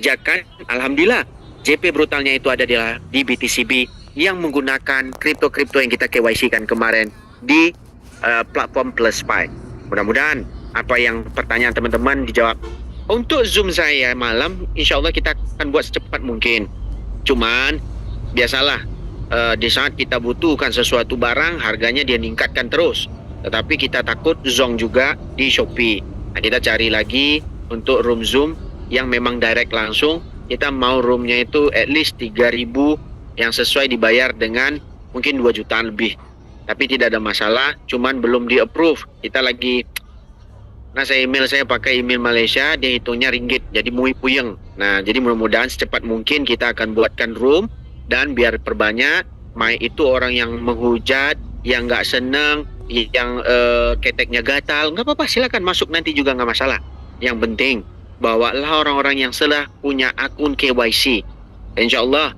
kerjakan, alhamdulillah JP brutalnya itu ada di BTCB yang menggunakan kripto-kripto yang kita KYC kan kemarin di platform PlusPy. Mudah-mudahan apa yang pertanyaan teman-teman dijawab. Untuk Zoom saya malam, insya Allah kita akan buat secepat mungkin. Cuman biasalah di saat kita butuhkan sesuatu barang, harganya dia meningkatkan terus. Tetapi kita takut zong juga di Shopee. Nah, kita cari lagi untuk room Zoom yang memang direct langsung. Kita mau roomnya itu at least 3.000 yang sesuai dibayar dengan mungkin 2 jutaan lebih. Tapi tidak ada masalah, cuman belum di-approve. Kita lagi, nah email saya pakai email Malaysia, dia hitungnya ringgit, jadi mui puyeng. Nah, jadi mudah-mudahan secepat mungkin kita akan buatkan room, dan biar perbanyak, itu orang yang menghujat, yang nggak seneng, yang keteknya gatal, nggak apa-apa, silakan masuk nanti juga nggak masalah. Yang penting, bawalah orang-orang yang sudah punya akun KYC. Insya Allah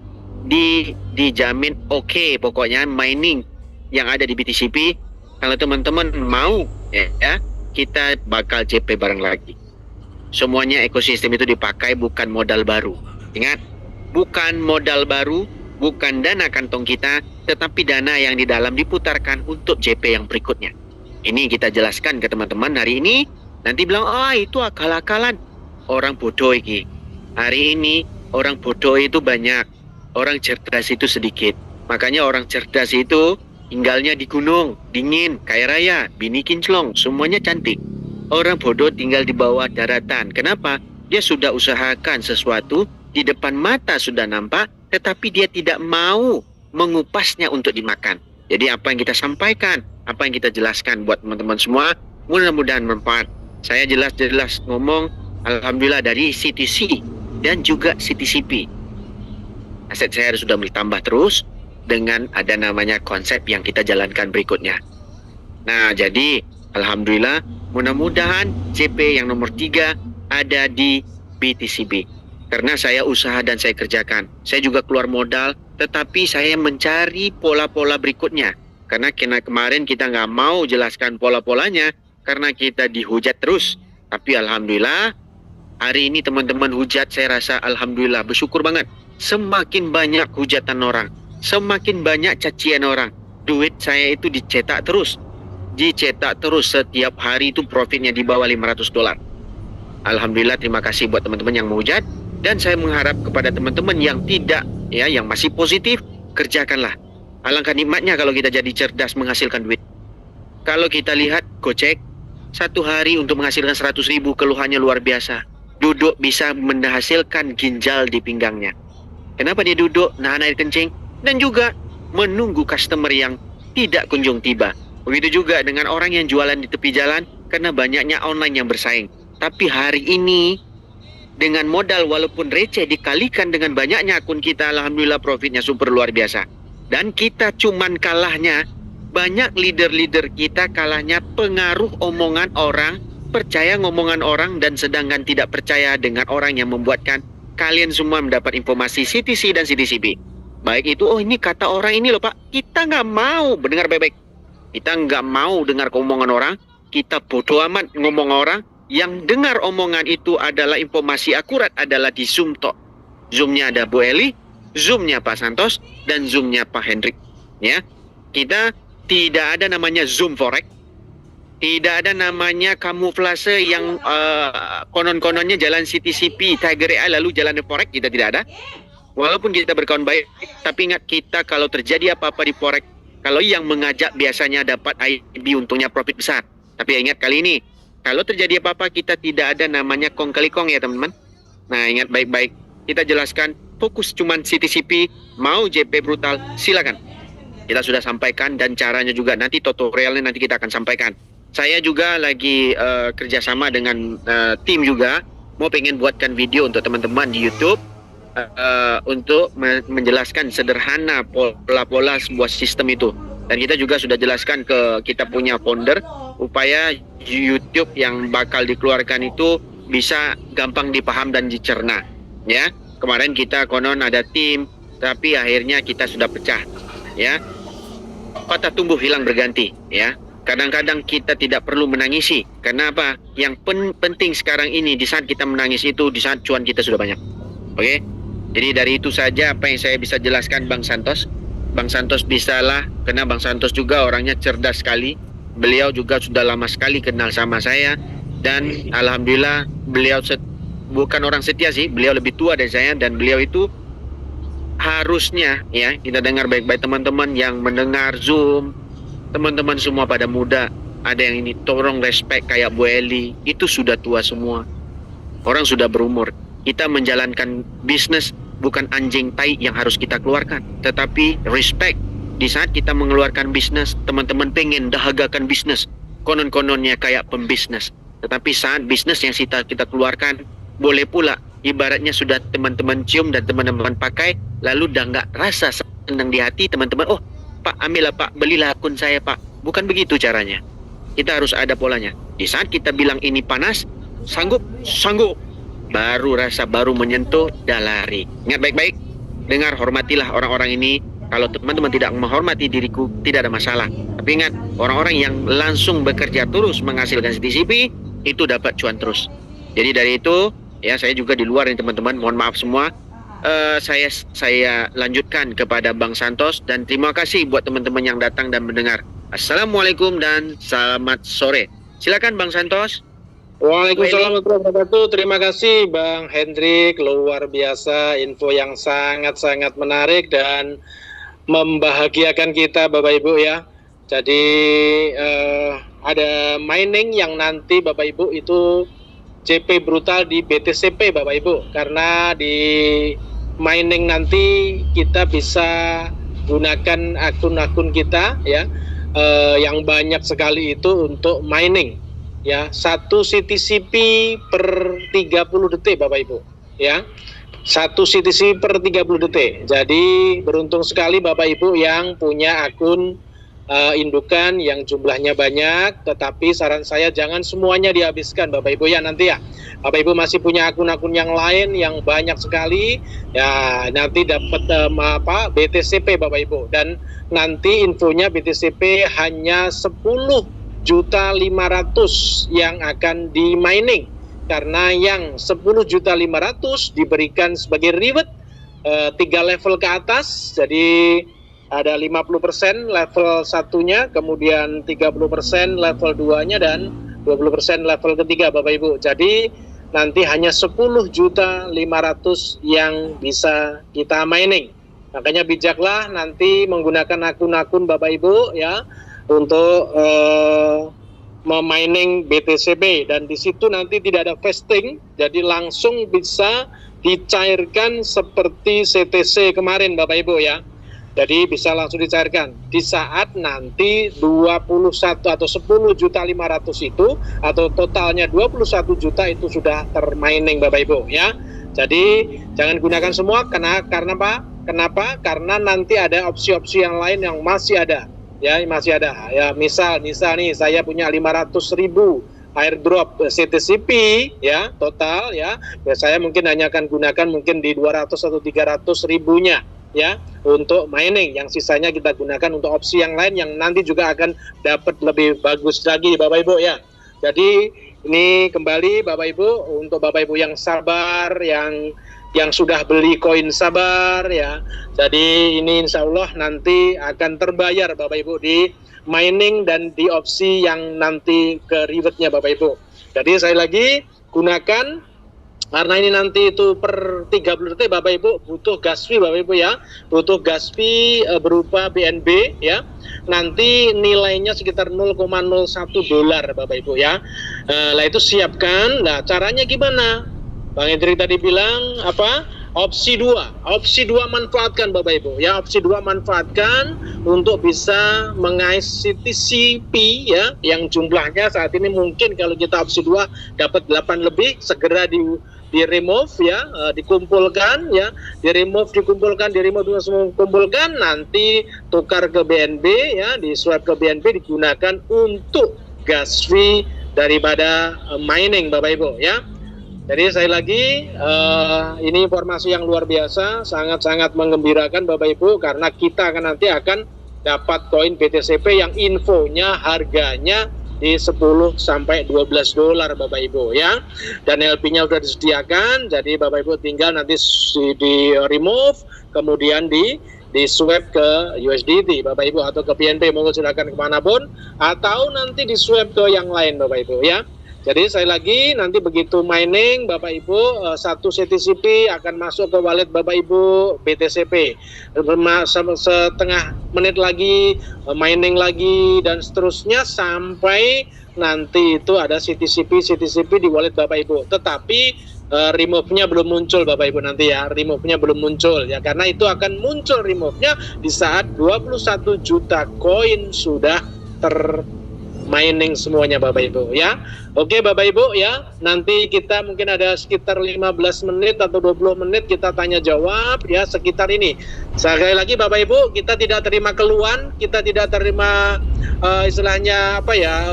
dijamin oke, pokoknya mining yang ada di BTCP. Kalau teman-teman mau ya, kita bakal JP bareng lagi. Semuanya ekosistem itu dipakai, bukan modal baru. Ingat, bukan modal baru, bukan dana kantong kita, tetapi dana yang di dalam diputarkan untuk JP yang berikutnya. Ini kita jelaskan ke teman-teman hari ini. Nanti bilang, itu akal-akalan. Orang bodoh ini. Hari ini orang bodoh itu banyak, orang cerdas itu sedikit. Makanya orang cerdas itu tinggalnya di gunung, dingin, kaya raya, bini kinclong, semuanya cantik. Orang bodoh tinggal di bawah daratan. Kenapa? Dia sudah usahakan sesuatu, di depan mata sudah nampak, tetapi dia tidak mau mengupasnya untuk dimakan. Jadi apa yang kita sampaikan, apa yang kita jelaskan buat teman-teman semua, mudah-mudahan bermanfaat. Saya jelas-jelas ngomong, alhamdulillah dari CTC dan juga CTCP. Aset saya sudah bertambah terus dengan ada namanya konsep yang kita jalankan berikutnya. Nah, jadi alhamdulillah mudah-mudahan JP yang nomor 3 ada di BTCB. Karena saya usaha dan saya kerjakan. Saya juga keluar modal, tetapi saya mencari pola-pola berikutnya. Karena kemarin kita nggak mau jelaskan pola-polanya karena kita dihujat terus. Tapi alhamdulillah hari ini teman-teman hujat, saya rasa alhamdulillah bersyukur banget. Semakin banyak hujatan orang, semakin banyak cacian orang. Duit saya itu dicetak terus setiap hari itu profitnya di bawah $500. Alhamdulillah, terima kasih buat teman-teman yang menghujat. Dan saya mengharap kepada teman-teman yang tidak, ya, yang masih positif, kerjakanlah. Alangkah nikmatnya kalau kita jadi cerdas menghasilkan duit. Kalau kita lihat Gojek, satu hari untuk menghasilkan 100.000 keluhannya luar biasa. Duduk bisa menghasilkan ginjal di pinggangnya. Kenapa dia duduk, nahan air kencing, dan juga menunggu customer yang tidak kunjung tiba. Begitu juga dengan orang yang jualan di tepi jalan, karena banyaknya online yang bersaing. Tapi hari ini, dengan modal walaupun receh dikalikan dengan banyaknya akun kita, alhamdulillah profitnya super luar biasa. Dan kita cuman kalahnya, banyak leader-leader kita kalahnya pengaruh omongan orang, percaya ngomongan orang, dan sedangkan tidak percaya dengan orang yang membuatkan kalian semua mendapat informasi CTC dan CTCB. Baik itu, ini kata orang ini loh Pak, kita nggak mau mendengar baik-baik. Kita nggak mau dengar omongan orang, kita bodoh amat ngomong orang. Yang dengar omongan itu adalah informasi akurat adalah di Zoom tok. Zoomnya ada Bu Eli, Zoomnya Pak Santos, dan Zoomnya Pak Hendrik. Ya, kita tidak ada namanya Zoom Forex, tidak ada namanya kamuflase yang konon-kononnya jalan CTCP, Tiger AI lalu jalan Forex, kita tidak ada. Walaupun kita berkawan baik, tapi ingat kita kalau terjadi apa-apa di Forex, kalau yang mengajak biasanya dapat IB untungnya profit besar. Tapi ingat kali ini, kalau terjadi apa-apa kita tidak ada namanya kong kali kong ya teman-teman. Nah ingat baik-baik, kita jelaskan fokus cuman CTCP, mau JP brutal silakan. Kita sudah sampaikan dan caranya juga nanti tutorialnya nanti kita akan sampaikan. Saya juga lagi kerjasama dengan tim juga, mau pengen buatkan video untuk teman-teman di YouTube untuk menjelaskan sederhana pola-pola sebuah sistem itu. Dan kita juga sudah jelaskan ke kita punya founder upaya YouTube yang bakal dikeluarkan itu bisa gampang dipaham dan dicerna. Ya, kemarin kita konon ada tim, tapi akhirnya kita sudah pecah. Ya, patah tumbuh hilang berganti. Ya, kadang-kadang kita tidak perlu menangisi. Karena apa? Yang penting sekarang ini di saat kita menangis itu di saat cuan kita sudah banyak. Oke. Jadi dari itu saja apa yang saya bisa jelaskan Bang Santos. Bang Santos bisalah, karena Bang Santos juga orangnya cerdas sekali. Beliau juga sudah lama sekali kenal sama saya, dan alhamdulillah beliau bukan orang setia sih, beliau lebih tua dari saya, dan beliau itu harusnya ya, kita dengar baik-baik teman-teman yang mendengar Zoom, teman-teman semua pada muda, ada yang ini tolong respect kayak Bu Eli, itu sudah tua semua. Orang sudah berumur. Kita menjalankan bisnis bukan anjing tai yang harus kita keluarkan, tetapi respect. Di saat kita mengeluarkan bisnis, teman-teman pengen dahagakan bisnis, konon-kononnya kayak pembisnis. Tetapi saat bisnis yang kita keluarkan, boleh pula ibaratnya sudah teman-teman cium dan teman-teman pakai, lalu dah nggak rasa senang di hati teman-teman. Oh, Pak, ambillah Pak, belilah akun saya Pak. Bukan begitu caranya. Kita harus ada polanya. Di saat kita bilang ini panas, sanggup, baru rasa baru menyentuh, dah lari. Ingat baik-baik, dengar, hormatilah orang-orang ini. Kalau teman-teman tidak menghormati diriku, tidak ada masalah. Tapi ingat, orang-orang yang langsung bekerja terus menghasilkan CTCP, itu dapat cuan terus. Jadi dari itu, ya saya juga di luar ini teman-teman, mohon maaf semua. Saya lanjutkan kepada Bang Santos, dan terima kasih buat teman-teman yang datang dan mendengar. Assalamualaikum dan selamat sore. Silakan Bang Santos. Waalaikumsalam warahmatullahi wabarakatuh. Terima kasih Bang Hendrik, luar biasa, info yang sangat-sangat menarik dan membahagiakan kita Bapak Ibu ya. Jadi ada mining yang nanti Bapak Ibu itu JP brutal di BTCP Bapak Ibu, karena di mining nanti kita bisa gunakan akun-akun kita ya, yang banyak sekali itu untuk mining. Ya, 1 CTCP per 30 detik Bapak Ibu ya, 1 CTCP per 30 detik. Jadi beruntung sekali Bapak Ibu yang punya akun indukan yang jumlahnya banyak, tetapi saran saya jangan semuanya dihabiskan Bapak Ibu ya nanti ya. Bapak Ibu masih punya akun-akun yang lain yang banyak sekali ya, nanti dapat BTCP Bapak Ibu, dan nanti infonya BTCP hanya 10.500.000 yang akan di mining, karena yang 10.500.000 diberikan sebagai reward 3 level ke atas. Jadi ada 50% level 1-nya, kemudian 30% level 2-nya, dan 20% level ketiga Bapak Ibu. Jadi nanti hanya 10.500.000 yang bisa kita mining. Makanya bijaklah nanti menggunakan akun-akun Bapak Ibu ya untuk memining BTCP, dan di situ nanti tidak ada vesting, jadi langsung bisa dicairkan seperti CTC kemarin Bapak Ibu ya. Jadi bisa langsung dicairkan di saat nanti 21 atau 10.500.000 itu, atau totalnya 21 juta itu sudah termining Bapak Ibu ya. Jadi jangan gunakan semua, karena apa? Kenapa? Karena nanti ada opsi-opsi yang lain yang masih ada. Ya, masih ada. Ya, misal nih saya punya 500.000 airdrop CTCP ya, total ya. Ya saya mungkin hanya akan gunakan mungkin di 200 atau 300 ribunya ya untuk mining. Yang sisanya kita gunakan untuk opsi yang lain yang nanti juga akan dapat lebih bagus lagi Bapak Ibu ya. Jadi ini kembali Bapak Ibu, untuk Bapak Ibu yang sabar, yang sudah beli koin sabar ya. Jadi ini insya Allah nanti akan terbayar Bapak Ibu di mining dan di opsi yang nanti ke rewardnya Bapak Ibu. Jadi saya lagi gunakan, karena ini nanti itu per 30 detik Bapak Ibu butuh gas fee Bapak Ibu ya. Butuh gas fee berupa BNB ya. Nanti nilainya sekitar 0,01 dolar Bapak Ibu ya. Lah itu siapkan. Nah caranya gimana? Bang Hendrik tadi bilang apa? Opsi 2 manfaatkan Bapak Ibu ya. Opsi 2 manfaatkan untuk bisa mengais CTCP ya, yang jumlahnya saat ini mungkin kalau kita opsi 2 dapat 8 lebih, segera di remove ya, dikumpulkan ya, dikumpulkan, nanti tukar ke BNB ya, di swap ke BNB, digunakan untuk gas fee daripada mining Bapak Ibu ya. Jadi saya lagi ini informasi yang luar biasa, sangat-sangat menggembirakan Bapak Ibu, karena kita nanti akan dapat koin BTCP yang infonya harganya di 10 sampai 12 dolar Bapak Ibu ya. Dan LP-nya sudah disediakan, jadi Bapak Ibu tinggal nanti di remove, kemudian di swap ke USDT Bapak Ibu atau ke PNP, monggo silakan kemanapun, atau nanti di swap ke yang lain Bapak Ibu ya. Jadi sekali lagi nanti begitu mining Bapak Ibu, satu CTCP akan masuk ke wallet Bapak Ibu BTCP, setengah menit lagi mining lagi dan seterusnya sampai nanti itu ada CTCP di wallet Bapak Ibu. Tetapi remove-nya belum muncul Bapak Ibu nanti ya, remove-nya belum muncul ya, karena itu akan muncul remove-nya di saat 21 juta koin sudah mining semuanya Bapak Ibu ya. Oke Bapak Ibu ya, nanti kita mungkin ada sekitar 15 menit atau 20 menit kita tanya jawab ya sekitar ini. Sekali lagi Bapak Ibu, kita tidak terima keluhan, kita tidak terima istilahnya apa ya,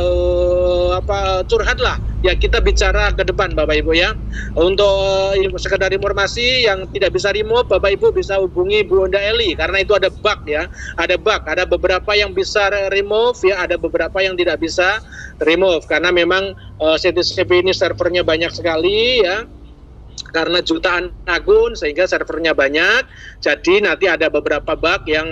curhat lah. Ya kita bicara ke depan Bapak Ibu ya. Untuk sekedar informasi yang tidak bisa remove, Bapak Ibu bisa hubungi Bu Onda Eli karena itu ada bug ya. Ada bug, ada beberapa yang bisa remove ya, ada beberapa yang tidak bisa remove karena memang CTCP ini servernya banyak sekali ya. Karena jutaan akun sehingga servernya banyak, jadi nanti ada beberapa bug yang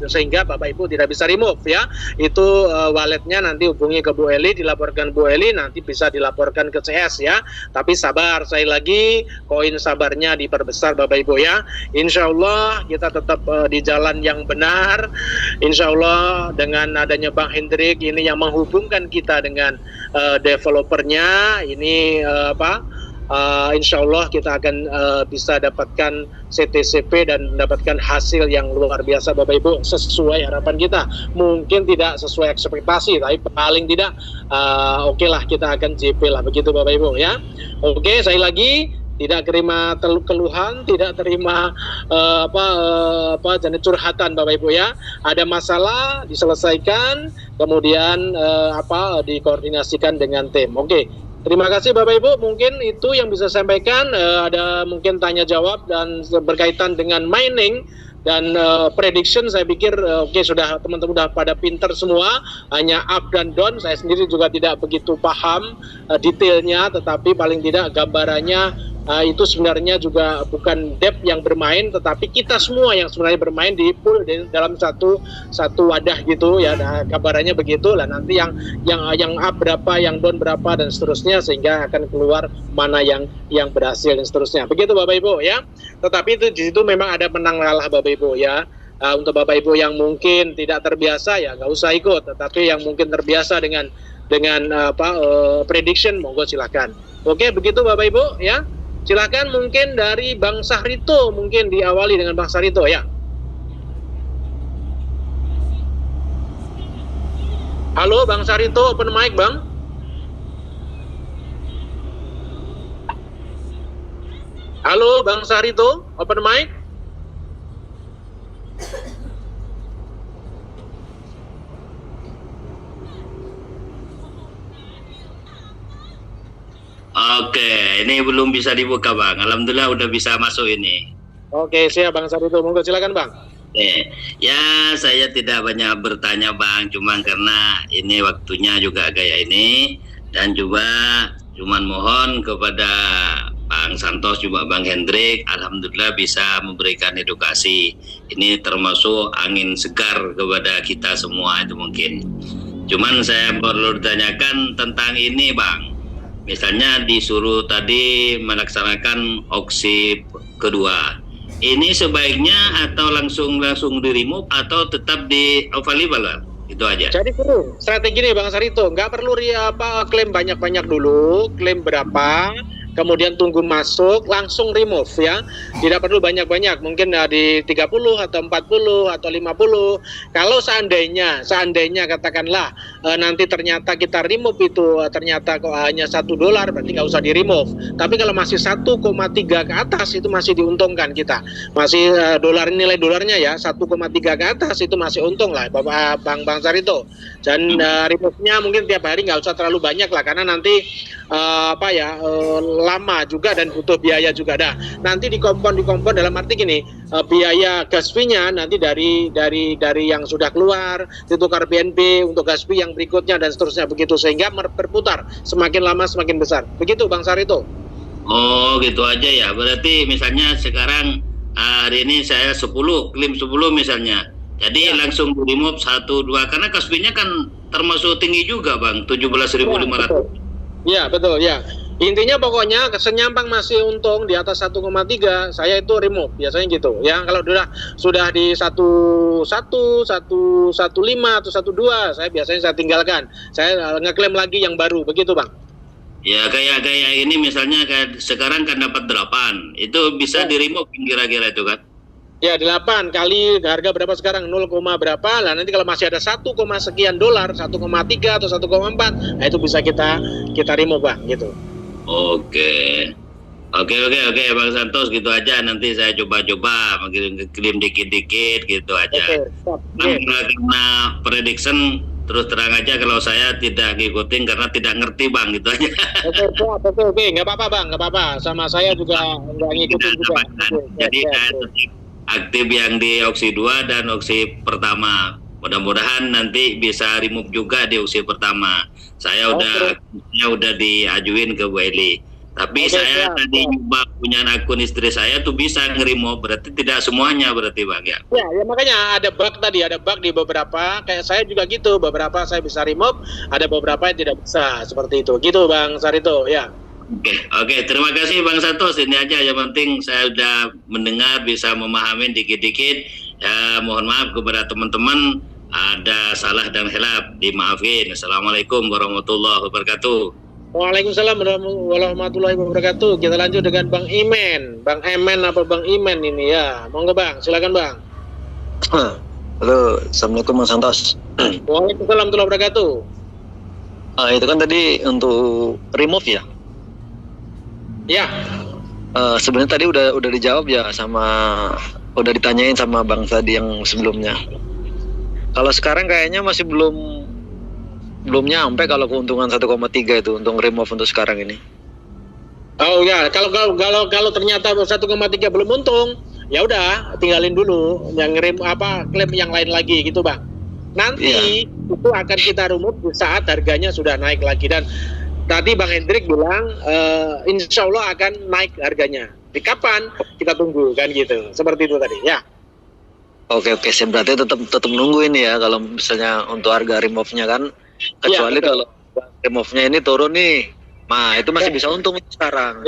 sehingga Bapak Ibu tidak bisa remove ya. Itu walletnya nanti hubungi ke Bu Eli, dilaporkan Bu Eli, nanti bisa dilaporkan ke CS ya. Tapi sabar, saya lagi koin sabarnya diperbesar Bapak Ibu ya. Insya Allah kita tetap di jalan yang benar. Insya Allah dengan adanya Bang Hendrik ini yang menghubungkan kita dengan developernya ini insya Allah kita akan bisa dapatkan CTCP dan mendapatkan hasil yang luar biasa Bapak Ibu sesuai harapan kita. Mungkin tidak sesuai ekspektasi, tapi paling tidak oke lah kita akan JP lah begitu Bapak Ibu ya. Oke, saya lagi tidak terima keluhan, tidak terima jenis curhatan Bapak Ibu ya. Ada masalah diselesaikan, kemudian dikoordinasikan dengan tim. Oke. Terima kasih Bapak Ibu, mungkin itu yang bisa saya sampaikan. Ada mungkin tanya jawab dan berkaitan dengan mining dan prediction, saya pikir sudah teman-teman sudah pada pinter semua, hanya up dan down. Saya sendiri juga tidak begitu paham detailnya, tetapi paling tidak gambarannya itu sebenarnya juga bukan dep yang bermain, tetapi kita semua yang sebenarnya bermain di pool dalam satu wadah gitu ya. Nah, gambarannya begitu lah, nanti yang up berapa, yang down berapa dan seterusnya, sehingga akan keluar mana yang berhasil dan seterusnya. Begitu Bapak Ibu ya. Tetapi itu di situ memang ada menang kalah Bapak Ibu ya. Untuk Bapak Ibu yang mungkin tidak terbiasa ya nggak usah ikut, tetapi yang mungkin terbiasa dengan prediction, monggo silakan. Oke, begitu Bapak Ibu ya. Silakan mungkin dari Bang Sahrito, mungkin diawali dengan Bang Sahrito ya. Halo Bang Sahrito, open mic Bang. Halo Bang Sahrito, open mic. Oke, ini belum bisa dibuka Bang. Alhamdulillah udah bisa masuk ini. Oke, siap Bang Sahrito. Monggo silakan Bang. Ya, saya tidak banyak bertanya Bang, cuma karena ini waktunya juga kayak ini, dan juga cuman mohon kepada Bang Santos juga Bang Hendrik, alhamdulillah bisa memberikan edukasi. Ini termasuk angin segar kepada kita semua itu mungkin. Cuman saya perlu ditanyakan tentang ini Bang. Misalnya disuruh tadi melaksanakan auksi kedua, ini sebaiknya atau langsung di remove atau tetap di available lah? Itu aja. Jadi strategi nih Bang Sahrito, nggak perlu klaim banyak-banyak dulu, klaim berapa, kemudian tunggu masuk, langsung remove ya. Tidak perlu banyak-banyak, mungkin di 30 atau 40 atau 50. Kalau seandainya katakanlah nanti ternyata kita remove itu ternyata kok hanya $1, berarti nggak usah di remove. Tapi kalau masih 1,3 ke atas itu masih diuntungkan kita. Masih nilai dolarnya ya 1,3 ke atas itu masih untung lah Bapak Bang Sahrito. Dan remove-nya mungkin tiap hari nggak usah terlalu banyak lah, karena nanti lama juga dan butuh biaya juga. Nah, nanti dikompon dalam arti gini, biaya gas fee-nya nanti dari yang sudah keluar ditukar BNB untuk gas fee yang berikutnya dan seterusnya begitu, sehingga berputar semakin lama semakin besar. Begitu Bang Sarito. Oh gitu aja ya. Berarti misalnya sekarang hari ini saya 10 klaim 10 misalnya. Jadi langsung di remove 1 2 karena gas fee-nya kan termasuk tinggi juga Bang, 17.500. Iya betul ya. Intinya pokoknya senyampang masih untung di atas 1,3 saya itu remove biasanya gitu. Ya kalau sudah di 11, 115 atau 12 saya biasanya tinggalkan. Saya ngeklaim lagi yang baru begitu Bang. Ya kayak ini misalnya kayak sekarang kan dapat 8. Itu bisa di remove kira-kira itu kan. Ya 8 kali harga berapa sekarang 0, berapa lah, nanti kalau masih ada 1, sekian dolar 1,3 atau 1,4 nah itu bisa kita remove Bang gitu. Oke Bang Santos gitu aja, nanti saya coba klaim dikit-dikit gitu aja. Bang, karena prediction terus terang aja kalau saya tidak ngikutin karena tidak ngerti Bang gitu aja. Oke, nggak apa-apa Bang, nggak apa-apa, sama saya juga nggak ngikutin juga. Jadi saya aktif yang di opsi 2 dan opsi pertama. Mudah-mudahan nanti bisa remove juga di opsi pertama. Saya udah diajuin ke Bu Eli. Tapi saya tadi nyoba punya akun istri saya tuh bisa nge-remove, berarti tidak semuanya berarti Bang ya. Ya makanya ada bug di beberapa, kayak saya juga gitu, beberapa saya bisa remove, ada beberapa yang tidak bisa, seperti itu. Gitu Bang Sarito ya. Oke, terima kasih Bang Santos. Ini aja yang penting saya sudah mendengar, bisa memahami dikit-dikit. Ya, mohon maaf kepada teman-teman ada salah dan hilaf, dimaafin. Assalamualaikum warahmatullahi wabarakatuh. Waalaikumsalam warahmatullahi wabarakatuh. Kita lanjut dengan Bang Imen. Bang Emen apa Bang Imen ini ya? Monggo Bang, silakan Bang. Halo, Assalamualaikum Bang Santos. Waalaikumsalam warahmatullahi wabarakatuh. Itu kan tadi untuk remove ya? Ya. Sebenarnya tadi udah dijawab ya udah ditanyain sama Bang tadi yang sebelumnya. Kalau sekarang kayaknya masih belum nyampe kalau keuntungan 1,3 itu untuk remove untuk sekarang ini. Oh ya, kalau ternyata 1,3 belum untung, ya udah tinggalin dulu, yang klaim yang lain lagi gitu Bang. Nanti itu akan kita remove di saat harganya sudah naik lagi, dan tadi Bang Hendrik bilang insya Allah akan naik harganya. Di kapan kita tunggu kan gitu. Seperti itu tadi ya. Oke, saya berarti tetap nunggu ini ya kalau misalnya untuk harga remove-nya kan, kecuali kalau remove-nya ini turun nih. Nah, itu masih bisa untung sekarang.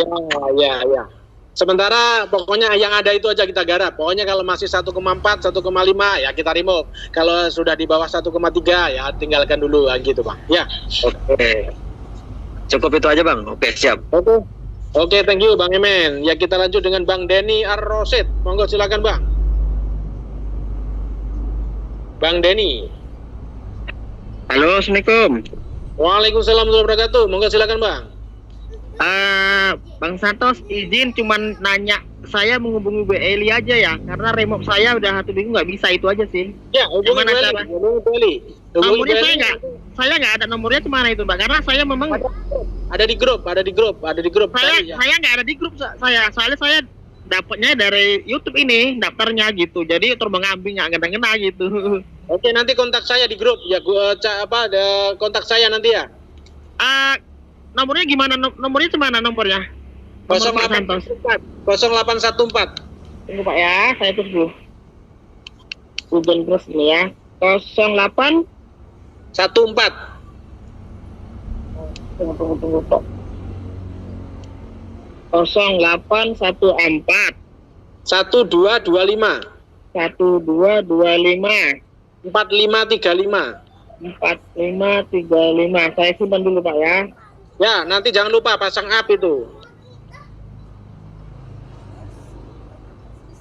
Ya. Sementara pokoknya yang ada itu aja kita garap. Pokoknya kalau masih 1,4, 1,5 ya kita remove. Kalau sudah di bawah 1,3 ya tinggalkan dulu gitu Bang. Ya. Oke. Cukup itu aja Bang. Oke, siap. Oke, thank you Bang Emen. Ya kita lanjut dengan Bang Denny Ar-Rosid. Monggo silakan Bang. Bang Denny. Halo, Assalamualaikum. Waalaikumsalam warahmatullahi wabarakatuh. Monggo silakan Bang. Bang Santos, izin cuman nanya, saya menghubungi Bu Eli aja ya, karena remove saya udah 1 minggu nggak bisa, itu aja sih. Ya, hubungi Bu Eli. Nomornya saya nggak ada nomornya, kemana itu Mbak? Karena saya memang ada di grup. Saya nggak ada di grup soalnya saya dapatnya dari YouTube ini daftarnya gitu, jadi terbang ambing nggak ngena gitu. Oke, nanti kontak saya di grup ya, ada kontak saya nanti ya. Nomornya gimana? Nomornya cemana nomornya? 0814. Tunggu Pak ya, saya tunggu. Hujan terus ini ya. 0814. Tunggu Pak. 0814 1225 4535 4535. Saya simpan dulu Pak ya. Ya, nanti jangan lupa pasang up itu.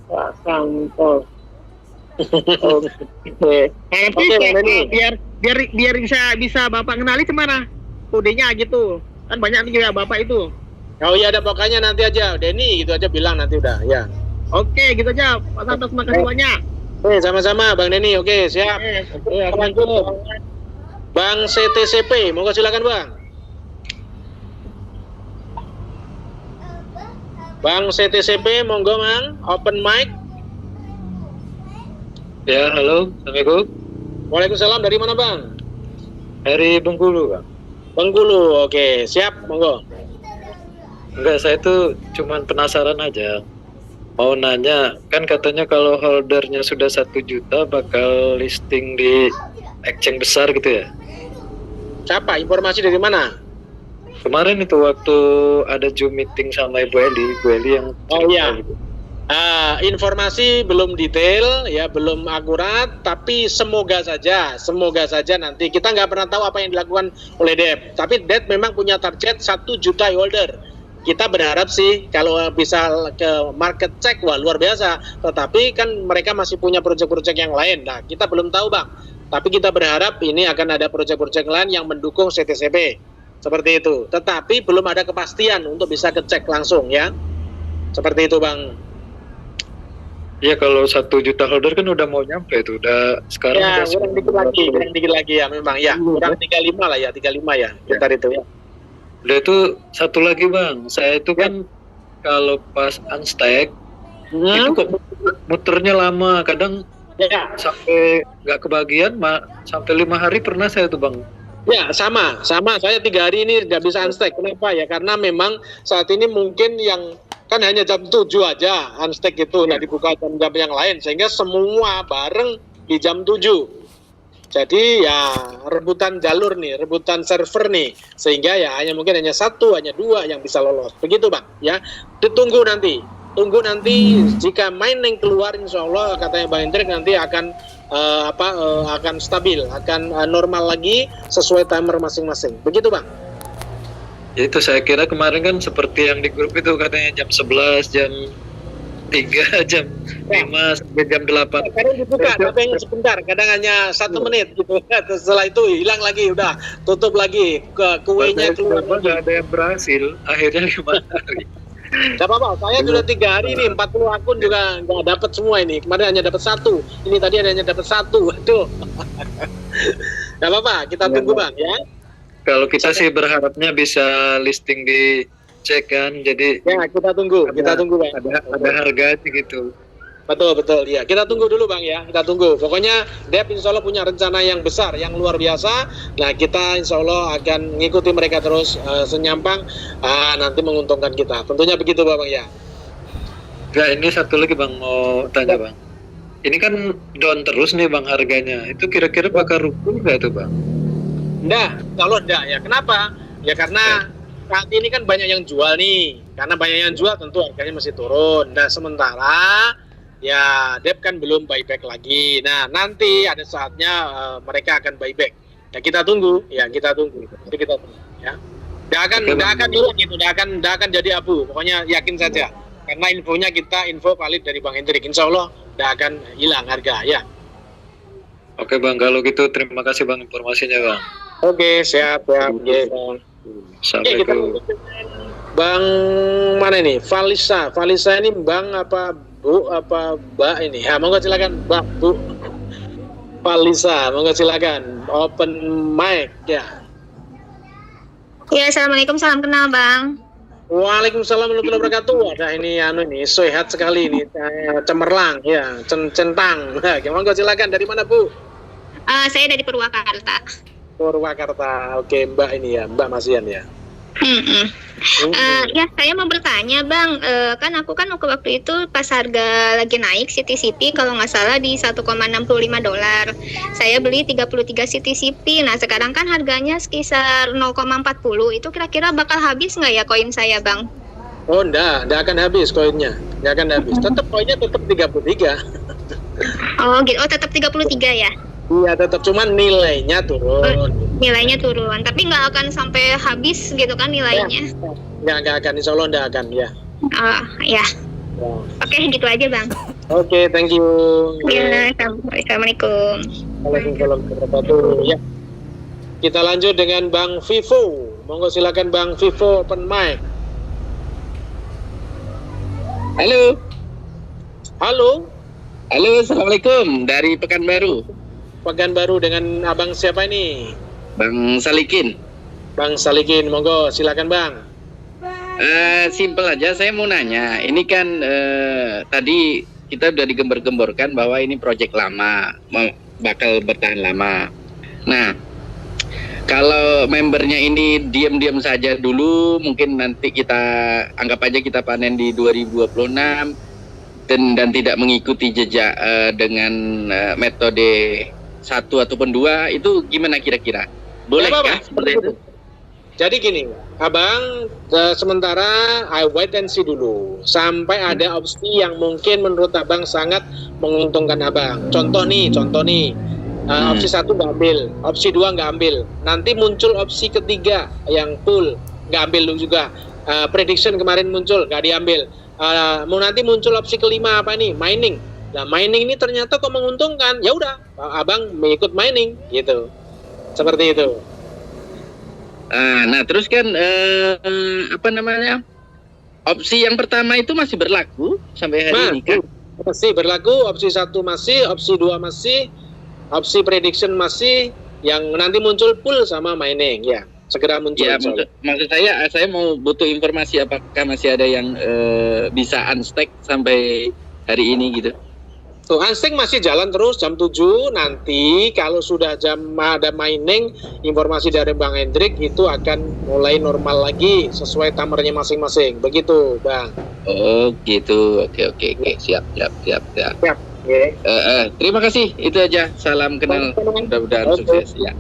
Pak Santos. Oke. Biar bisa Bapak kenali kemana? Kodenya gitu. Kan banyak nih ya Bapak itu. Oh iya, ada pokoknya nanti aja Denny gitu aja bilang nanti udah ya. Oke, gitu aja Pak Santos, makasih banyak. Sama-sama Bang Denny. Oke, siap. Assalamualaikum. Bang CTCP, monggo silakan Bang. Bang CTCP, monggo Bang, open mic. Ya, halo, Assalamualaikum. Waalaikumsalam, dari mana Bang? Dari Bengkulu, Bang. Bengkulu, oke, siap, monggo. Enggak, saya tuh cuman penasaran aja. Mau nanya, kan katanya kalau holdernya sudah 1 juta bakal listing di exchange besar gitu ya? Siapa? Informasi dari mana? Kemarin itu waktu ada Zoom meeting sama Ibu Eli yang Oh cerita iya. gitu. Informasi belum detail, ya belum akurat, tapi semoga saja nanti kita nggak pernah tahu apa yang dilakukan oleh DEP. Tapi DEP memang punya target 1 juta holder. Kita berharap sih kalau bisa ke market check, wah luar biasa. Tetapi kan mereka masih punya proyek-proyek yang lain. Nah, kita belum tahu Bang. Tapi kita berharap ini akan ada proyek-proyek lain yang mendukung CTCP. Seperti itu. Tetapi belum ada kepastian untuk bisa kecek langsung ya. Seperti itu Bang. Iya, kalau 1 juta holder kan udah mau nyampe tuh, udah sekarang Ya, udah kurang dikit lagi ya memang ya. Kurang 35 lah ya, 35 ya. Bentar itu ya. Udah itu satu lagi Bang, saya itu kan kalau pas unstack itu kok muternya lama, kadang Ya, sampai nggak kebagian, sampai 5 hari pernah saya tuh Bang. ya sama. Saya 3 hari ini nggak bisa unstack. Kenapa ya? Karena memang saat ini mungkin yang kan hanya jam 7 aja unstack itu, nggak dibuka jam-jam yang lain, sehingga semua bareng di jam 7. Jadi ya rebutan jalur nih, rebutan server nih, sehingga ya mungkin hanya 1, hanya 2 yang bisa lolos. Begitu Bang, ya. Ditunggu nanti. Tunggu nanti jika mining keluar, insya Allah katanya Bang Hendrik nanti akan akan stabil, akan normal lagi sesuai timer masing-masing. Begitu Bang. Ya itu saya kira kemarin kan seperti yang di grup itu katanya jam 11, jam 3, jam 5 sampai jam 8. Kadang dibuka, tapi hanya sebentar, kadang hanya 1 menit gitu. Setelah itu hilang lagi, udah tutup lagi, kuenya keluar. Nggak ada yang berhasil, akhirnya 5 hari. Gak apa-apa, saya sudah 3 hari nih, 40 akun juga nggak dapat semua ini. Kemarin hanya dapat 1, ini tadi hanya dapat 1. Aduh. Gak apa-apa, kita tunggu Bang ya. Kalau kita sih berharapnya bisa listing di cek kan, jadi Ya kita tunggu Bang. ada harganya gitu. Betul ya. Kita tunggu dulu Bang ya. Kita tunggu. Pokoknya DEP insya Allah punya rencana yang besar, yang luar biasa. Nah kita insya Allah akan mengikuti mereka terus senyampang. Nanti menguntungkan kita. Tentunya begitu Bang ya. Enggak, ini satu lagi Bang mau tanya Bang. Ini kan down terus nih Bang harganya. Itu kira-kira bakal rubuh nggak tuh Bang? Enggak, kalau enggak ya. Kenapa? Ya karena saat ini kan banyak yang jual nih. Karena banyak yang jual tentu harganya masih turun. Nah sementara ya DEP kan belum buyback lagi. Nah nanti ada saatnya mereka akan buyback. Ya kita tunggu. Nanti kita tunggu ya. Nggak akan hilang gitu. Nggak akan jadi abu. Pokoknya yakin saja. Karena infonya info valid dari Bang Hendrik. Insya Allah nggak akan hilang harga ya. Oke Bang, kalau gitu terima kasih Bang informasinya Bang. Oke, siap. Oke, Bang. Sampai Kita ke Bang mana ini? Valisa ini Bang apa Bu apa Mbak ini? Ya, monggo silakan Mbak Bu. Valisa, monggo silakan. Open mic ya. Ya, assalamualaikum, salam kenal Bang. Waalaikumsalam warahmatullahi wabarakatuh. Ada ini ini sehat sekali ini, cemerlang ya, centang. Nah, monggo silakan. Dari mana Bu? Saya dari Purwakarta. Purwakarta. Oke, Mbak ini ya, Mbak Masian ya. Ya, saya mau bertanya Bang, kan waktu itu pas harga lagi naik CTCP kalau nggak salah di $1,65. Saya beli 33 CTCP. Nah sekarang kan harganya sekitar 0,40. Itu kira-kira bakal habis nggak ya koin saya Bang? Oh enggak akan habis koinnya. Enggak akan habis. Tetap koinnya tetap 33. Oh gitu, tetap 33 ya? Iya tetap, cuman nilainya turun. Nilainya turun, tapi nggak akan sampai habis gitu kan nilainya? Nggak akan, insya Allah nggak akan ya. Ya. Oke, gitu aja Bang. Oke, thank you. Ya, assalamualaikum. Waalaikumsalam warahmatullahi wabarakatuh. Ya. Kita lanjut dengan Bang Vivo. Monggo silakan Bang Vivo open mic. Halo, assalamualaikum dari Pekanbaru. Pekanbaru dengan Abang siapa ini? Bang Salikin. Bang Salikin, monggo silakan Bang. Simpel aja, saya mau nanya. Ini kan tadi kita udah digembar-gemborkan bahwa ini proyek lama, bakal bertahan lama. Nah, kalau membernya ini diam-diam saja dulu, mungkin nanti kita anggap aja kita panen di 2026 dan tidak mengikuti jejak dengan metode 1 ataupun 2, itu gimana kira-kira? Bolehkah seperti itu? Jadi gini, Abang, sementara I wait and see dulu sampai ada opsi yang mungkin menurut Abang sangat menguntungkan Abang. Contoh nih, opsi 1 nggak ambil, opsi 2 nggak ambil. Nanti muncul opsi ketiga yang full, nggak ambil juga. Prediction kemarin muncul, nggak diambil. Nanti muncul opsi kelima apa nih? Mining. Nah, mining ini ternyata kok menguntungkan. Ya udah, Abang mengikut mining gitu. Seperti itu. Nah, terus kan opsi yang pertama itu masih berlaku sampai hari ini kan? Masih berlaku, opsi 1 masih, opsi 2 masih, opsi prediction masih, yang nanti muncul pool sama mining ya, segera muncul. Ya, maksud saya mau butuh informasi apakah masih ada yang bisa unstack sampai hari ini gitu. Tuh, unstack masih jalan terus jam 7. Nanti kalau sudah jam ada mining, informasi dari Bang Hendrik itu akan mulai normal lagi sesuai timernya masing-masing. Begitu, Bang. Oh, gitu. Oke. Siap. Terima kasih. Itu aja. Salam kenal. Mudah-mudahan sukses ya.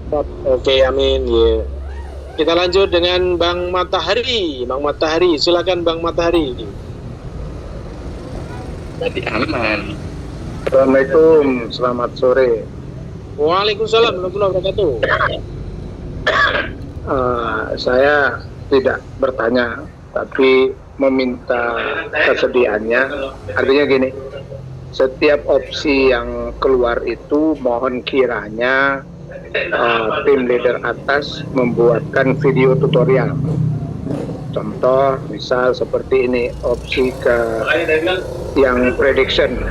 Oke, amin. Yeah. Kita lanjut dengan Bang Matahari. Bang Matahari, silakan Bang Matahari. Jadi aman. Assalamualaikum, selamat sore. Waalaikumsalam warahmatullahi wabarakatuh. Saya tidak bertanya, tapi meminta kesediaannya. Artinya gini, setiap opsi yang keluar itu mohon kiranya tim leader atas membuatkan video tutorial. Contoh, misal seperti ini, opsi yang prediction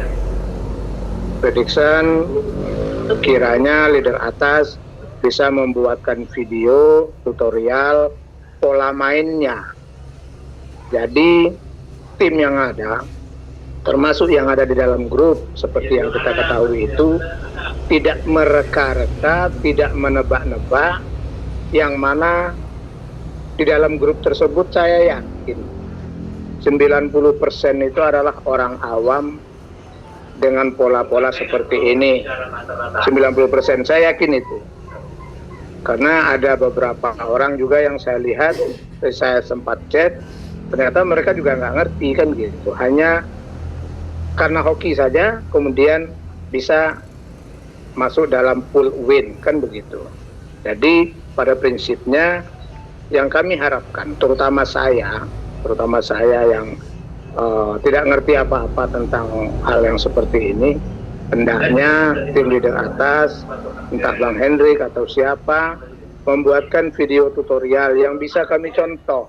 kiranya leader atas bisa membuatkan video tutorial pola mainnya. Jadi tim yang ada, termasuk yang ada di dalam grup seperti yang kita ketahui itu, tidak mereka-reka, tidak menebak-nebak, yang mana di dalam grup tersebut saya yakin 90% itu adalah orang awam dengan pola-pola seperti ini. 90% saya yakin itu. Karena ada beberapa orang juga yang saya lihat, saya sempat chat, ternyata mereka juga nggak ngerti kan gitu. Hanya karena hoki saja kemudian bisa masuk dalam pool win kan begitu. Jadi pada prinsipnya yang kami harapkan, terutama saya yang tidak ngerti apa-apa tentang hal yang seperti ini, hendaknya tim leader atas, entah Bang Hendrik atau siapa, membuatkan video tutorial yang bisa kami contoh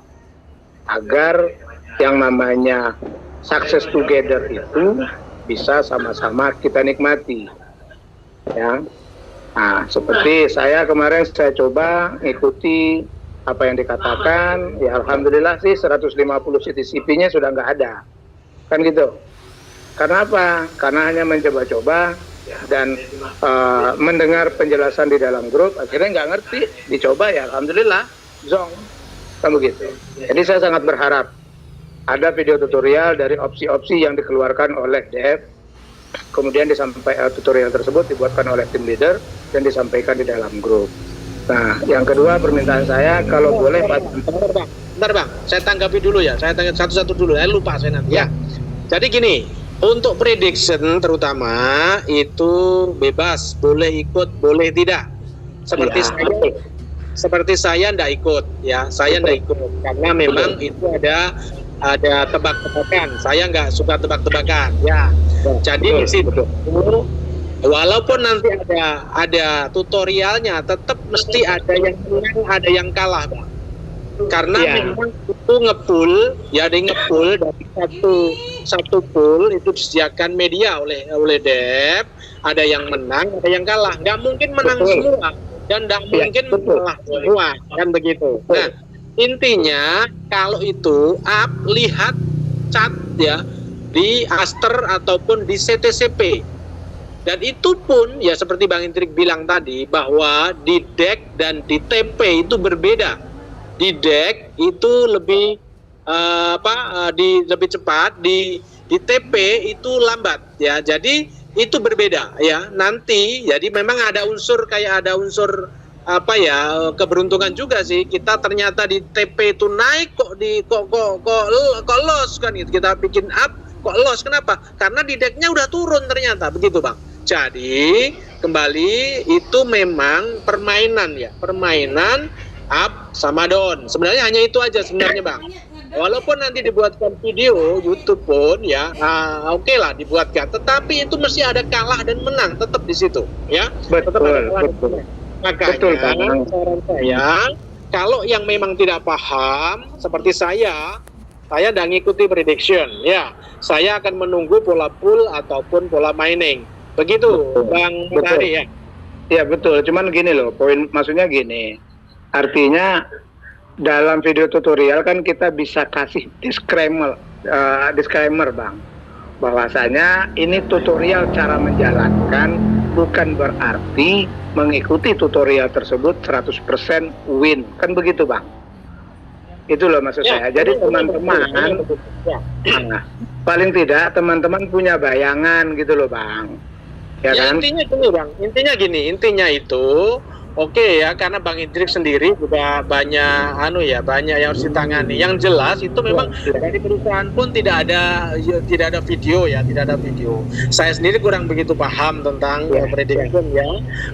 agar yang namanya success together itu bisa sama-sama kita nikmati ya. Nah, seperti saya kemarin saya coba ikuti apa yang dikatakan, ya alhamdulillah sih 150 CTCP-nya sudah nggak ada, kan gitu. Karena apa? Karena hanya mencoba-coba dan mendengar penjelasan di dalam grup, akhirnya nggak ngerti, dicoba ya alhamdulillah, zong, kan begitu. Jadi saya sangat berharap ada video tutorial dari opsi-opsi yang dikeluarkan oleh Dev, kemudian tutorial tersebut dibuatkan oleh tim leader dan disampaikan di dalam grup. Nah, yang kedua permintaan saya kalau boleh Pak. Bentar bang, saya tanggapi dulu ya, saya tanggapi satu-satu dulu, lupa saya nanti ya. Jadi gini, untuk prediction terutama itu bebas, boleh ikut, boleh tidak. Seperti saya ndak ikut ya, saya ndak ikut karena memang itu ada tebak-tebakan. Saya nggak suka tebak-tebakan ya. Jadi di situ walaupun nanti ada tutorialnya, tetap mesti ada yang menang, ada yang kalah, Bang. Karena memang itu ngepool, ya ada ngepool dari satu pool itu disediakan media oleh Dev, ada yang menang, ada yang kalah. Nggak mungkin menang semua dan nggak mungkin kalah semua, kan begitu. Nah, Intinya kalau itu lihat cat ya di Aster ataupun di CTCP. Dan itu pun ya seperti Bang Hendrik bilang tadi bahwa di DEC dan di TP itu berbeda. Di DEC itu lebih lebih cepat, di TP itu lambat ya. Jadi itu berbeda ya. Nanti jadi memang ada unsur keberuntungan juga sih. Kita ternyata di TP itu naik kok loss kan gitu. Kita bikin up kok loss, kenapa? Karena di DEC-nya udah turun ternyata, begitu Bang. Jadi kembali itu memang permainan ya, permainan up sama down. Sebenarnya hanya itu aja sebenarnya Bang. Walaupun nanti dibuatkan video YouTube pun ya, oke lah dibuatkan. Tetapi itu mesti ada kalah dan menang tetap di situ ya. Betul. Makanya saran saya, kalau yang memang tidak paham seperti saya udah ngikuti prediction ya. Saya akan menunggu pola pull ataupun pola mining. Begitu, Bang Tari ya. Ya betul, cuman gini loh, maksudnya gini. Artinya dalam video tutorial kan kita bisa kasih disclaimer Bang. Bahwasanya ini tutorial cara menjalankan, bukan berarti mengikuti tutorial tersebut 100% win. Kan begitu Bang? Itu loh maksud saya. Jadi teman-teman, paling tidak teman-teman punya bayangan gitu loh Bang. Ya kan? Intinya gini Bang, intinya itu oke ya, karena Bang Hendrik sendiri juga banyak banyak yang harus ditangani. Yang jelas itu memang dari perusahaan pun tidak ada video ya, tidak ada video. Saya sendiri kurang begitu paham tentang prediction ya.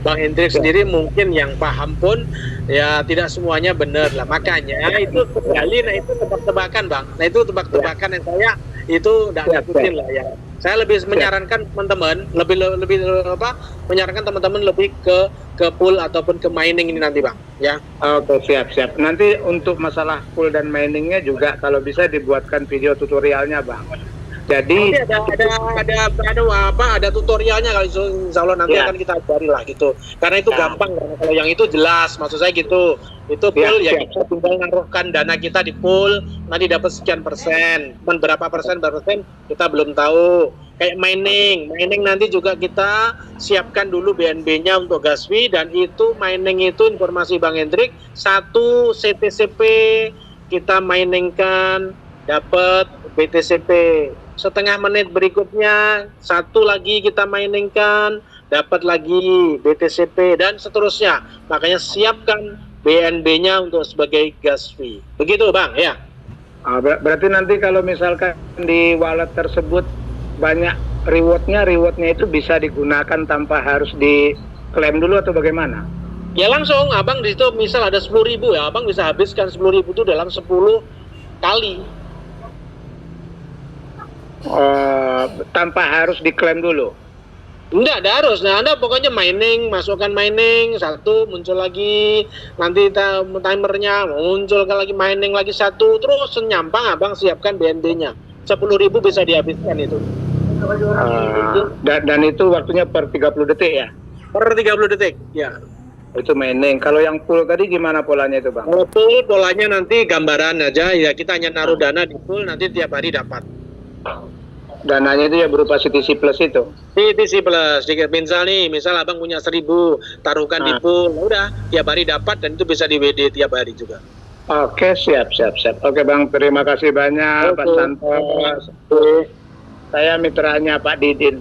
Bang Hendrik sendiri mungkin yang paham pun ya tidak semuanya benar lah. Makanya itu kembali, itu tebak-tebakan Bang. Nah itu tebak-tebakan yang saya itu tidak ngikutin lah ya. Saya lebih menyarankan teman-teman menyarankan teman-teman lebih ke pool ataupun ke mining ini nanti Bang ya. Oke, siap. Nanti untuk masalah pool dan miningnya juga kalau bisa dibuatkan video tutorialnya Bang. Jadi ada tutorialnya kalau insya Allah nanti akan kita ajari lah gitu. Karena itu gampang, karena kalau yang itu jelas, maksud saya gitu. Itu pool kita tinggal naruhkan dana kita di pool, nanti dapat sekian persen. Berapa persen kita belum tahu. Kayak mining nanti juga kita siapkan dulu BNB-nya untuk Gaswi, dan itu mining itu informasi Bang Hendrik, 1 CTCP kita miningkan dapat BTCP. Setengah menit berikutnya 1 lagi kita miningkan dapat lagi BTCP dan seterusnya. Makanya siapkan BNB-nya untuk sebagai gas fee. Begitu Bang ya. Berarti nanti kalau misalkan di wallet tersebut banyak rewardnya itu bisa digunakan tanpa harus diklaim dulu atau bagaimana? Ya langsung Abang di situ misal ada 10.000 ya, Abang bisa habiskan 10.000 itu dalam 10 kali. Tanpa harus diklaim dulu? Enggak, ada harus. Nah, Anda pokoknya masukkan mining 1, muncul lagi, nanti timernya muncul lagi mining lagi 1, terus nyampang Abang siapkan BNB-nya. 10.000 bisa dihabiskan itu. Dan itu waktunya per 30 detik ya? Per 30 detik, ya. Itu mining. Kalau yang pool tadi gimana polanya itu Bang? Kalau pool polanya nanti gambaran aja ya, kita hanya naruh dana di pool, nanti tiap hari dapat. Dananya itu ya berupa CTC Plus itu? CTC Plus, misal Abang punya 1.000, taruhkan di pool, udah tiap hari dapat, dan itu bisa di WD tiap hari juga. Oke, siap. Oke Bang, terima kasih banyak Pak Santos. Saya mitranya Pak Didin.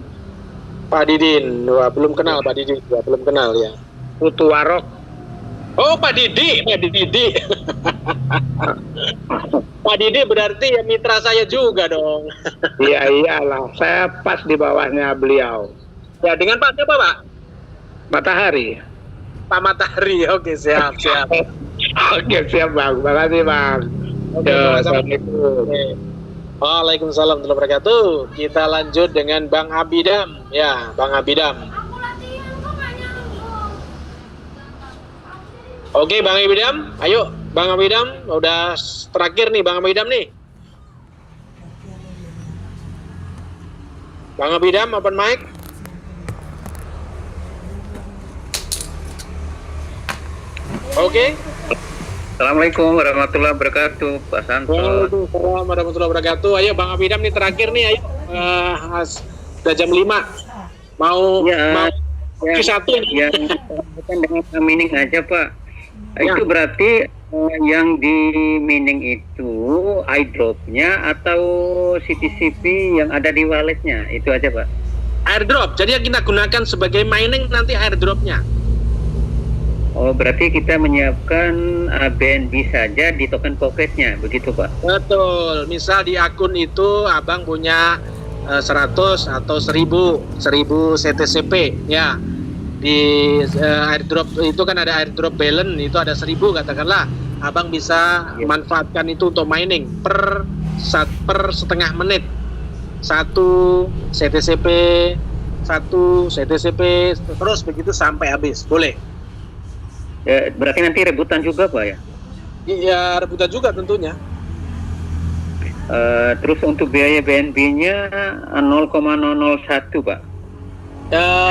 Pak Didin, wah belum kenal Pak Didin, belum kenal ya. Putu Warok. Oh Pak Didi. Pak Didi berarti ya mitra saya juga dong. Iya iyalah, saya pas di bawahnya beliau. Ya dengan Pak siapa Pak? Matahari. Pak Matahari, oke siap. Oke siap Bang, terima kasih Bang. Oke, Assalamualaikum. Waalaikumsalam warahmatullahi wabarakatuh. Kita lanjut dengan Bang Abidam. Ya, Bang Abidam. Oke, Bang Abidam. Ayo, Bang Abidam. Udah terakhir nih, Bang Abidam nih. Bang Abidam, open mic. Oke. Assalamualaikum warahmatullahi wabarakatuh, Pak Santos. Waalaikumsalam warahmatullahi wabarakatuh. Ayo Bang Abidam nih terakhir nih, ayo. Udah jam 5. Mau satu yang bukan dengan mining aja, Pak. Ya. Itu berarti yang di mining itu iDrop-nya atau CTCP yang ada di walletnya, itu aja, Pak. airdrop. Jadi yang kita gunakan sebagai mining nanti airdropnya. Oh, berarti kita menyiapkan BNB saja di token pocketnya, begitu, Pak? Betul. Misal di akun itu abang punya 100 atau 1000 CTCP ya. Di airdrop itu kan ada airdrop balance, itu ada 1000 katakanlah. Abang bisa manfaatkan itu untuk mining per setengah menit. 1 CTCP, 1 CTCP, terus begitu sampai habis. Boleh. Ya, berarti nanti rebutan juga, Pak, ya? Iya, rebutan juga tentunya. Terus untuk biaya BNB-nya 0,001, Pak.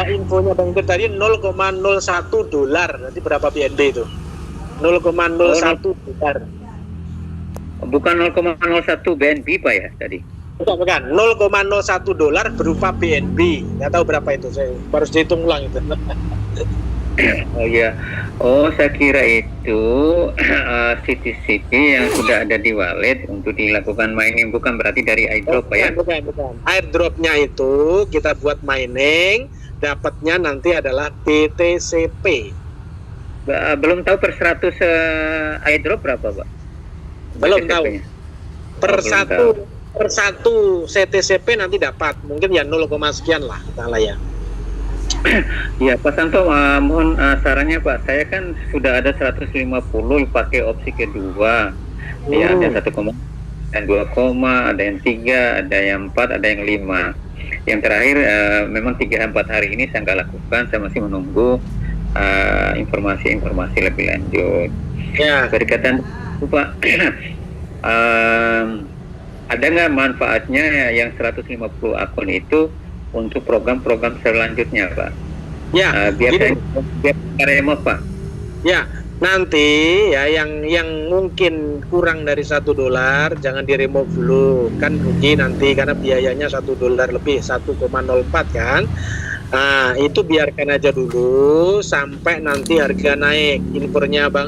Infonya Bang Inter tadi 0,01 dolar. Nanti berapa BNB itu? 0,01 dolar. Bukan 0,01 BNB, Pak, ya tadi? Bukan. 0,01 dolar berupa BNB. Nggak tahu berapa itu. Saya harus dihitung ulang itu. Oh iya, saya kira itu CTCP yang sudah ada di wallet untuk dilakukan mining, bukan berarti dari airdrop, Pak, ya? Bukan. Airdropnya itu kita buat mining, dapatnya nanti adalah BTCP. Belum tahu per 100 airdrop berapa, Pak? Belum tahu. Belum Per satu CTCP nanti dapat, mungkin ya 0, sekian lah, katakanlah ya. Ya, Pak Santo, mohon sarannya, Pak. Saya kan sudah ada 150 pakai opsi kedua. Ya, ada 1, dan 2, ada yang 3, ada yang 4, ada yang 5. Yang terakhir memang 3-4 hari ini saya nggak lakukan. Saya masih menunggu informasi-informasi lebih lanjut. Ya. Berkaitan itu, Pak, ada nggak manfaatnya yang 150 akun itu untuk program-program selanjutnya, Pak? Ya, biar remove, Pak. Ya, nanti ya yang mungkin kurang dari $1 jangan di remove dulu, kan rugi nanti karena biayanya $1 lebih, 1,04 kan. Nah, itu biarkan aja dulu sampai nanti harga naik.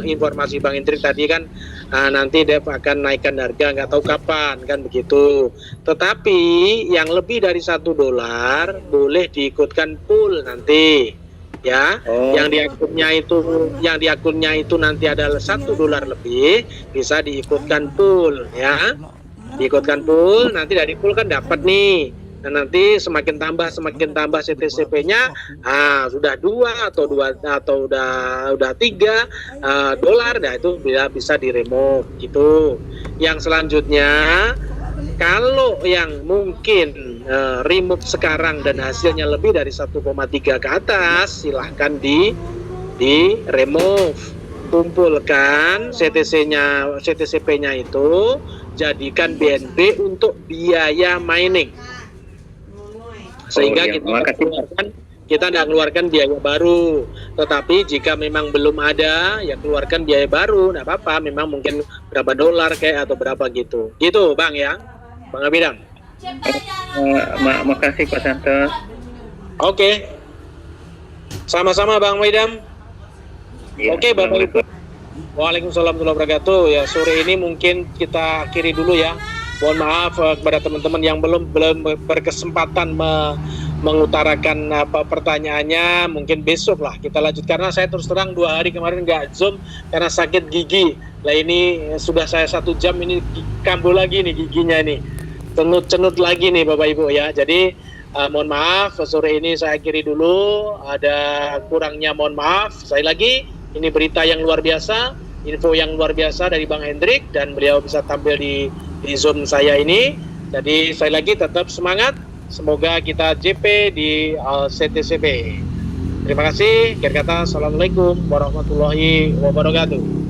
Informasi Bang Indri tadi kan nanti dia akan naikkan harga, nggak tahu kapan kan begitu. Tetapi yang lebih dari $1 boleh diikutkan pool nanti, ya. Yang di akunnya itu nanti adalah $1 lebih bisa diikutkan pool, ya. Diikutkan pool, nanti dari pool kan dapat nih. Nah, nanti semakin tambah CTCP-nya, sudah 2 atau udah 3 dolar, nah itu bisa di-remove gitu. Yang selanjutnya, kalau yang mungkin remove sekarang dan hasilnya lebih dari 1,3 ke atas, silahkan di-remove. Kumpulkan CTCP-nya itu, jadikan BNB untuk biaya mining. Sehingga kita tidak keluarkan biaya baru. Tetapi jika memang belum ada, ya keluarkan biaya baru, tidak apa-apa. Memang mungkin berapa dolar kayak atau berapa gitu. Gitu, Bang, ya, Bang Abidam. Makasih, Pak Santo. Oke. Sama-sama, Bang Abidam. Ya, Oke, Bapak Ibu. Waalaikumsalam warahmatullahi wabarakatuh. Ya, sore ini mungkin kita akhiri dulu ya. Mohon maaf kepada teman-teman yang belum berkesempatan mengutarakan pertanyaannya. Mungkin besok lah kita lanjut, karena saya terus terang 2 hari kemarin nggak Zoom karena sakit gigi. Lah ini sudah saya 1 jam ini kambuh lagi nih giginya nih, cenut lagi nih Bapak Ibu ya. Jadi mohon maaf sore ini saya akhiri dulu. Ada kurangnya mohon maaf. Sekali lagi ini berita yang luar biasa, info yang luar biasa dari Bang Hendrik, dan beliau bisa tampil di Zoom saya ini. Jadi sekali lagi tetap semangat. Semoga kita JP di CTCP. Terima kasih. Akhir kata, assalamualaikum warahmatullahi wabarakatuh.